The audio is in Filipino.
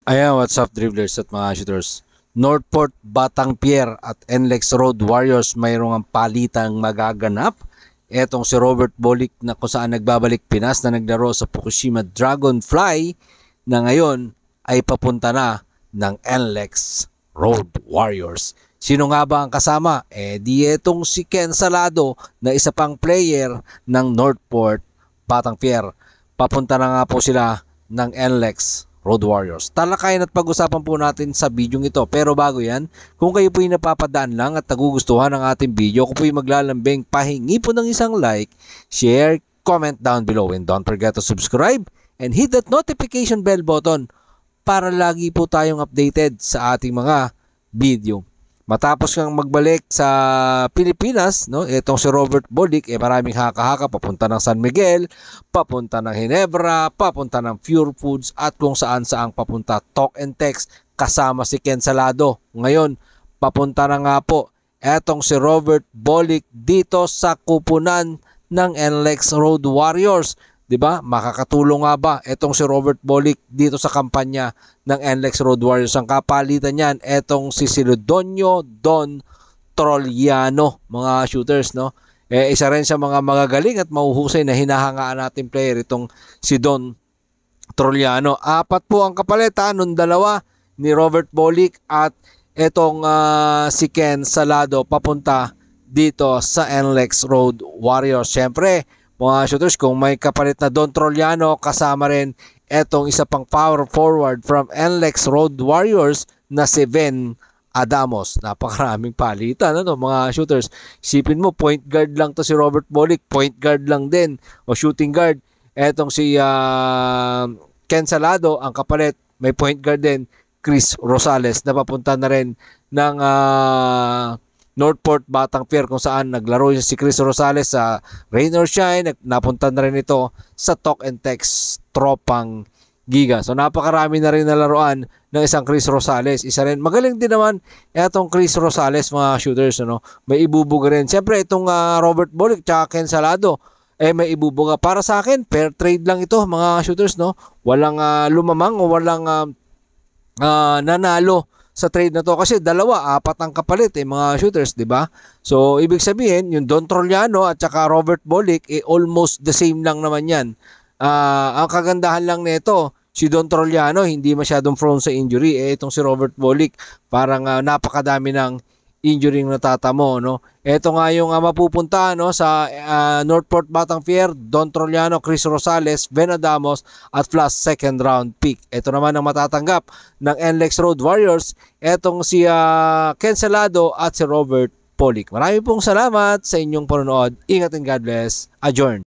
Ayan, what's up dribblers at mga shooters. Northport, Batang Pier at NLEX Road Warriors mayroong ang palitang magaganap. Etong si Robert Bolick na kung saan nagbabalik Pinas na naglaro sa Fukushima Dragonfly na ngayon ay papunta na ng NLEX Road Warriors. Sino nga ba ang kasama? Di etong si Ken Salado na isa pang player ng Northport, Batang Pier. Papunta na nga po sila ng NLEX Road Warriors. Talakayan at pag-usapan po natin sa video ito. Pero bago yan, kung kayo po'y napapadaan lang at nagugustuhan ng ating video, kung po'y maglalambing, pahingi po ng isang like, share, comment down below, and don't forget to subscribe and hit that notification bell button para lagi po tayong updated sa ating mga video. Matapos kang magbalik sa Pilipinas, no, itong si Robert Bolick, maraming haka-haka, papunta ng San Miguel, papunta ng Ginebra, papunta ng Pure Foods, at kung saan-saang papunta. Talk and text kasama si Ken Salado. Ngayon, papunta na nga po etong si Robert Bolick dito sa kupunan ng NLEX Road Warriors. 'Di ba? Makakatulong nga ba etong si Robert Bolick dito sa kampanya ng NLEX Road Warriors? Ang kapalitan niyan etong si Silodonio Don Trolliano, mga shooters, no? Isa rin sa mga magagaling at mahuhusay na hinahangaan natin player itong si Don Trolliano. 4 po ang kapalitan nung dalawa ni Robert Bolick at etong si Ken Salado papunta dito sa NLEX Road Warriors. Siyempre, mga shooters, kung may kapalit na Don Trolliano, kasama rin etong isa pang power forward from NLEX Road Warriors na si Ben Adamos. Napakaraming palitan, ano, mga shooters. Isipin mo, point guard lang to si Robert Bolick, point guard lang din, o shooting guard. Etong si Ken Salado, ang kapalit, may point guard din, Chris Rosales, na papunta na rin ng Northport, Batang Pier, kung saan naglaro si Chris Rosales sa Rain or Shine. Napunta na rin ito sa Talk and Text Tropang Giga. So napakarami na rin nalaruan ng isang Chris Rosales. Isa rin, magaling din naman itong Chris Rosales, mga shooters, ano? May ibubuga rin. Siyempre itong Robert Bolick tsaka Ken Salado, may ibubuga. Para sa akin, fair trade lang ito, mga shooters, no? Walang lumamang o walang nanalo sa trade na to, kasi 4 ang kapalit, mga shooters, di ba? So ibig sabihin, yung Don Trolliano at saka Robert Bolick, almost the same lang naman yan. Ang kagandahan lang nito, si Don Trolliano hindi masyadong prone sa injury. Itong si Robert Bolick, parang napakadami ng injury ng natatamo, no? Ito nga yung mapupunta, no, sa Northport, Batang Pier, Don Trolliano, Chris Rosales, Ben Adamos at plus second round pick. Ito naman ang matatanggap ng NLEX Road Warriors, etong si Ken Salado at si Robert Bolick. Maraming pong salamat sa inyong panonood. Ingat and God bless. Adjourn.